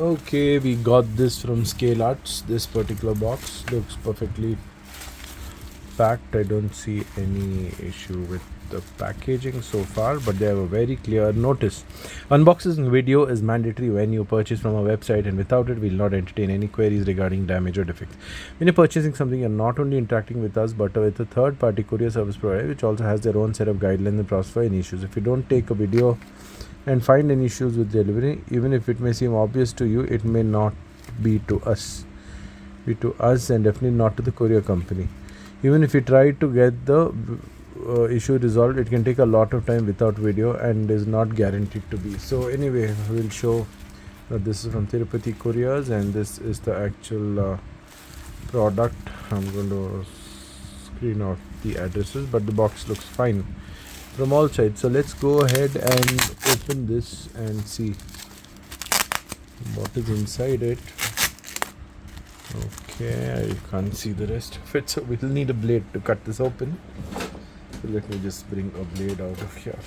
Okay, we got this from Scale Arts. This particular box looks perfectly packed. I don't see any issue with the packaging so far, but they have a very clear notice. Unboxing video is mandatory when you purchase from our website, and without it, we'll not entertain any queries regarding damage or defects. When you're purchasing something, you're not only interacting with us, but with a third-party courier service provider, which also has their own set of guidelines and process for any issues. If you don't take a video and find any issues with delivery, even if it may seem obvious to you, it may not be to us. Be to us, and definitely not to the courier company. Even if you try to get the issue resolved, it can take a lot of time without video and is not guaranteed to be. So anyway, we'll show that this is from Tirupati Couriers, and this is the actual product. I'm going to screen out the addresses, but the box looks fine from all sides. So let's go ahead and open this and see what is inside it. Okay, I can't see the rest of it, so we'll need a blade to cut this open. So let me just bring a blade out of here.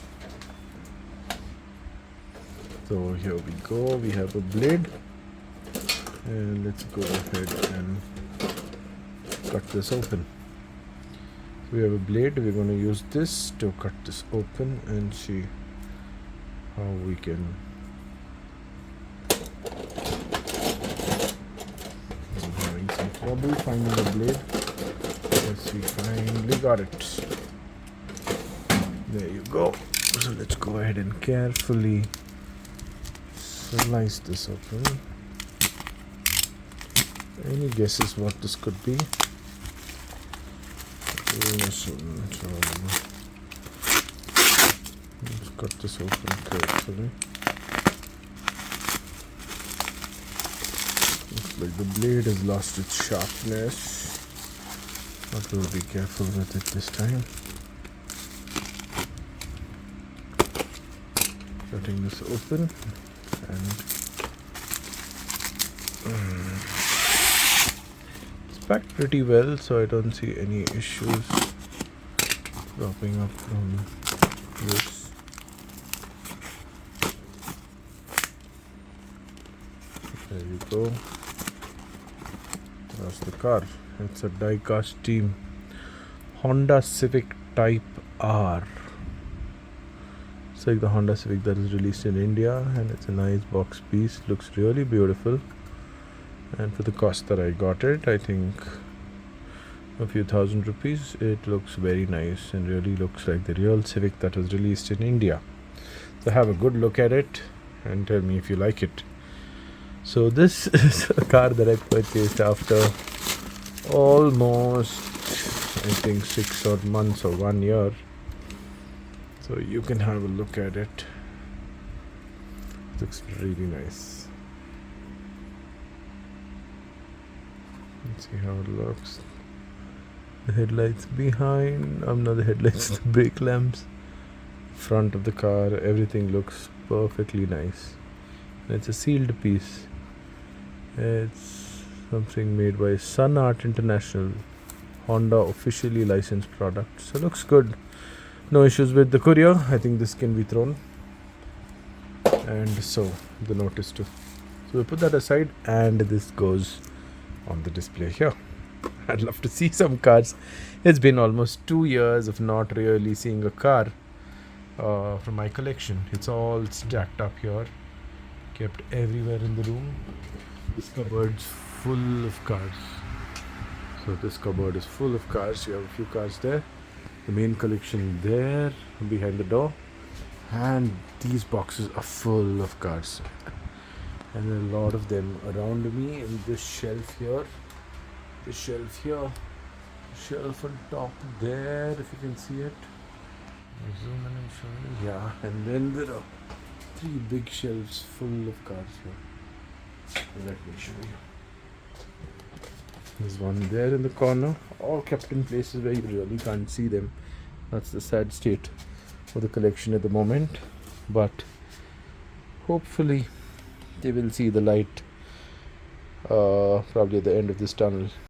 So here we go, we have a blade, and let's go ahead and cut this open. We have a blade. We're going to use this to cut this open and see how we can. I'm having some trouble finding the blade. Yes, we finally got it. There you go. So let's go ahead and carefully slice this open. Any guesses what this could be? Let's cut this open carefully. Looks like the blade has lost its sharpness, but we'll be careful with it this time. Cutting this open, and packed pretty well, so I don't see any issues dropping up from this. There you go. That's the car. It's a die-cast team Honda Civic Type R. It's like the Honda Civic that is released in India, and it's a nice box piece. Looks really beautiful. And for the cost that I got it, I think a few thousand rupees, it looks very nice and really looks like the real Civic that was released in India. So have a good look at it and tell me if you like it. So this is a car that I purchased after almost, I think, 6 odd months or 1 year. So you can have a look at it. It looks really nice. Let's see how it looks. The headlights behind, not the headlights, the brake lamps. Front of the car, everything looks perfectly nice. And it's a sealed piece. It's something made by Sun Art International, Honda officially licensed product. So looks good. No issues with the courier. I think this can be thrown. And so the notice too. So we put that aside, and this goes on the display here. I'd love to see some cars. It's been almost 2 years of not really seeing a car from my collection. It's all stacked up here, kept everywhere in the room. This cupboard's full of cars. So this cupboard is full of cars. You have a few cars there. The main collection there behind the door, and these boxes are full of cars. And a lot of them around me in this shelf here, this shelf here, shelf on top there, if you can see it. Zoom in and show you. Yeah, and then there are 3 big shelves full of cars here. Let me show you. There's one there in the corner, all kept in places where you really can't see them. That's the sad state of the collection at the moment, but hopefully they will see the light probably at the end of this tunnel.